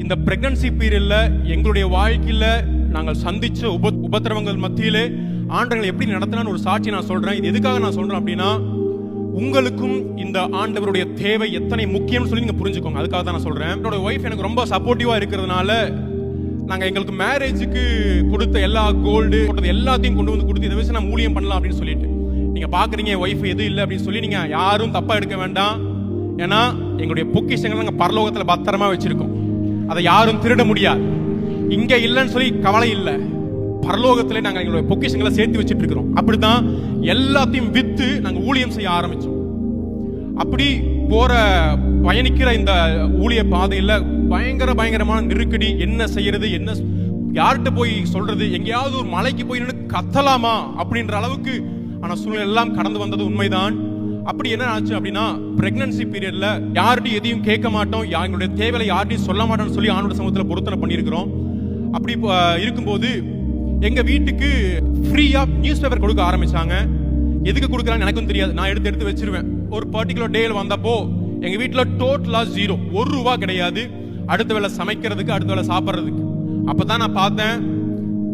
இந்த பிரெக்னன்சி பீரியட்ல எங்களுடைய வாழ்க்கையில நாங்கள் சந்திச்ச உபத்திரவங்கள் மத்தியிலே ஆண்டவர்கள் எப்படி நடத்தினான்னு ஒரு சாட்சி நான் சொல்றேன். இது எதுக்காக நான் சொல்றேன் அப்படின்னா, உங்களுக்கும் இந்த ஆண்டவருடைய தேவை எத்தனை முக்கியம்னு சொல்லி நீங்க புரிஞ்சுக்கோங்க. அதுக்காக தான் நான் சொல்றேன். என்னோட ஒய்ஃப் எனக்கு ரொம்ப சப்போர்ட்டிவா இருக்கிறதுனால நாங்க எங்களுக்கு மேரேஜுக்கு கொடுத்த எல்லா கோல்டு எல்லாத்தையும் கொண்டு வந்து கொடுத்து இதை வச்சு நான் ஊழியம் பண்ணலாம் அப்படின்னு சொல்லிட்டு நீங்க பாக்குறீங்க. ஒய்ஃப் எது இல்லை அப்படின்னு சொல்லி நீங்க யாரும் தப்பா எடுக்க வேண்டாம். ஏன்னா எங்களுடைய பொக்கிஷங்கள் நாங்க பரலோகத்துல பத்திரமா வச்சிருக்கோம். அதை யாரும் திருட முடியாது. இங்க இல்லைன்னு சொல்லி கவலை இல்லை. பரலோகத்திலே நாங்க எங்களுடைய பொக்கிஷங்களை சேர்த்து வச்சுட்டு இருக்கிறோம். அப்படித்தான் எல்லாத்தையும் வித்து நாங்க ஊழியம் செய்ய ஆரம்பிச்சோம். அப்படி பயணிக்கிற இந்த ஊழிய பாதையில பயங்கரமான நெருக்கடி. என்ன செய்யறது, என்ன யார்கிட்ட போய் சொல்றது, எங்கேயாவது ஒரு மலைக்கு போய் நின்று கத்தலாமா அப்படின்ற அளவுக்கு ஆனா சூழ்நிலை எல்லாம் கடந்து வந்தது உண்மைதான். அப்படி என்ன ஆச்சு அப்படின்னா, பிரெக்னன்சி பீரியட்ல யார்கிட்டையும் எதையும் கேட்க மாட்டோம், எங்களுடைய தேவையை யார்கிட்டையும் சொல்ல மாட்டோம்னு சொல்லி ஆண்டோட சமூகத்துல பொருத்தனை பண்ணியிருக்கிறோம். அப்படி இருக்கும்போது எங்க வீட்டுக்கு ஃப்ரீயா நியூஸ் பேப்பர் கொடுக்க ஆரம்பிச்சாங்க. எதுக்கு கொடுக்குறாங்க எனக்கும் தெரியாது. நான் எடுத்து வச்சிருவேன். ஒரு பர்டிகுலர் டேல வந்தப்போ எங்க வீட்டுல டோட்டலா 0, ₹1 கிடையாது. அடுத்த வேளை சமைக்கிறதுக்கு, அடுத்த வேளை சாப்பிட்றதுக்கு. அப்பதான் நான் பார்த்தேன்,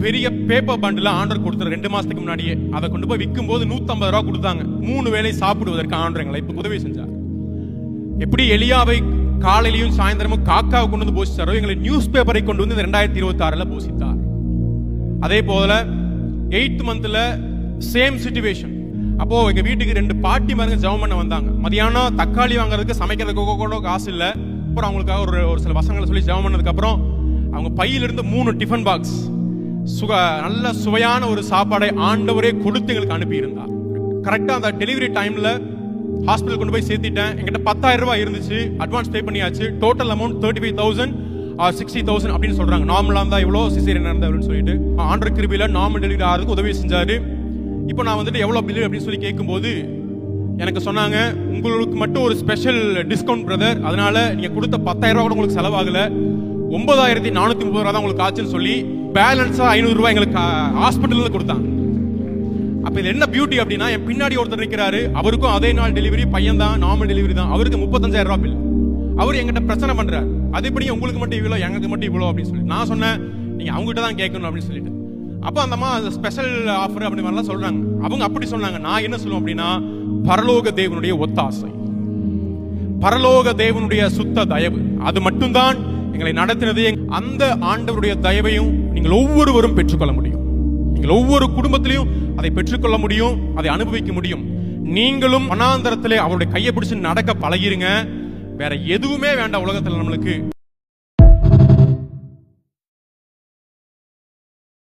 பெரிய பேப்பர் பண்டில் ஆர்டர் கொடுத்தாரு 2 மாசத்துக்கு முன்னாடியே. அதை கொண்டு போய் விற்கும் போது ₹150 கொடுத்தாங்க. 3 வேளை சாப்பிடுவதற்கு ஆண்டவர் எங்களை இப்ப உதவி செஞ்சார். எப்படி எலியாவை காலையிலையும் சாயந்தரமும் காக்காவை கொண்டு வந்து போஷிச்சாரோ, எங்களை நியூஸ் பேப்பரை கொண்டு வந்து 2026 போஷித்தார். அதே போல 8th மந்த்ல சேம் சிச்சுவேஷன். அப்போ எங்க வீட்டுக்கு 2 பாட்டி மருங்க ஜெபம் பண்ண வந்தாங்க. மதியானம் தக்காளி வாங்குறதுக்கு சமைக்கிறதுக்கு கூட காசு இல்லை. அப்புறம் அவங்களுக்காக ஒரு சில வசனங்களை சொல்லி ஜெபம் பண்ணதுக்கு அப்புறம் அவங்க பையிலிருந்து 3 டிஃபன் பாக்ஸ் நல்ல சுவையான ஒரு சாப்பாடை ஆண்டவரே கொடுத்து எங்களுக்கு அனுப்பி இருந்தார். கரெக்டா அந்த டெலிவரி டைம்ல ஹாஸ்பிட்டல் கொண்டு போய் சேர்த்திட்டேன். எங்கிட்ட ₹10,000 இருந்துச்சு. அட்வான்ஸ் பே பண்ணியாச்சு. டோட்டல் அமௌண்ட் 35,000 or 60,000 அப்படின்னு சொல்றாங்க. நார்மலா இருந்தா இவ்வளோ, சிசேரியன் இருந்தா எவ்வளோன்னு சொல்லிட்டு ஆண்டவர் கிருபையில நார்மல் டெலிவரி ஆகிறதுக்கு உதவி செஞ்சாரு. இப்போ நான் வந்துட்டு எவ்வளோ பில் அப்படின்னு சொல்லி கேட்கும்போது எனக்கு சொன்னாங்க, உங்களுக்கு மட்டும் ஒரு ஸ்பெஷல் டிஸ்கவுண்ட் பிரதர், அதனால நீங்க கொடுத்த ₹10,000 கூட உங்களுக்கு செலவாகல, ₹9,430 தான் உங்களுக்கு ஆச்சுன்னு சொல்லி பேலன்ஸா ₹500 எங்களுக்கு ஹாஸ்பிட்டல்ல கொடுத்தாங்க. அப்ப இது என்ன பியூட்டி அப்படின்னா, என் பின்னாடி ஒருத்தர் இருக்கிறாரு. அவருக்கும் அதே நாள் டெலிவரி, பையன் தான், நார்மல் டெலிவரி தான். அவருக்கு ₹35,000 பில். அவர் எங்கிட்ட பிரச்சனை பண்றாரு, அது எப்படி உங்களுக்கு மட்டும் இவ்வளோ, எங்களுக்கு மட்டும் இவ்வளோ அப்படின்னு சொல்லி. நான் சொன்னேன், நீங்க அவங்ககிட்ட தான் கேட்கணும் அப்படின்னு சொல்லிட்டு. அப்ப அந்தம்மா ஸ்பெஷல் ஆஃபர் அப்படி மாதிரிலாம் சொல்றாங்க. அவங்க அப்படி சொன்னாங்க. நான் என்ன சொல்லுவேன் அப்படின்னா, பரலோக தேவனுடைய ஒத்தாசை, பரலோக தேவனுடைய சுத்த தயவு, அது மட்டும்தான் எங்களை நடத்தினது. அந்த ஆண்டவருடைய தயவையும் நீங்கள் ஒவ்வொருவரும் பெற்றுக்கொள்ள முடியும். நீங்கள் ஒவ்வொரு குடும்பத்திலையும் அதை பெற்றுக்கொள்ள முடியும், அதை அனுபவிக்க முடியும். நீங்களும் வனாந்தரத்திலே அவருடைய கையை பிடிச்சு நடக்க பழகிருங்க. வேற எதுவுமே வேண்டாம் உலகத்துல நம்மளுக்கு.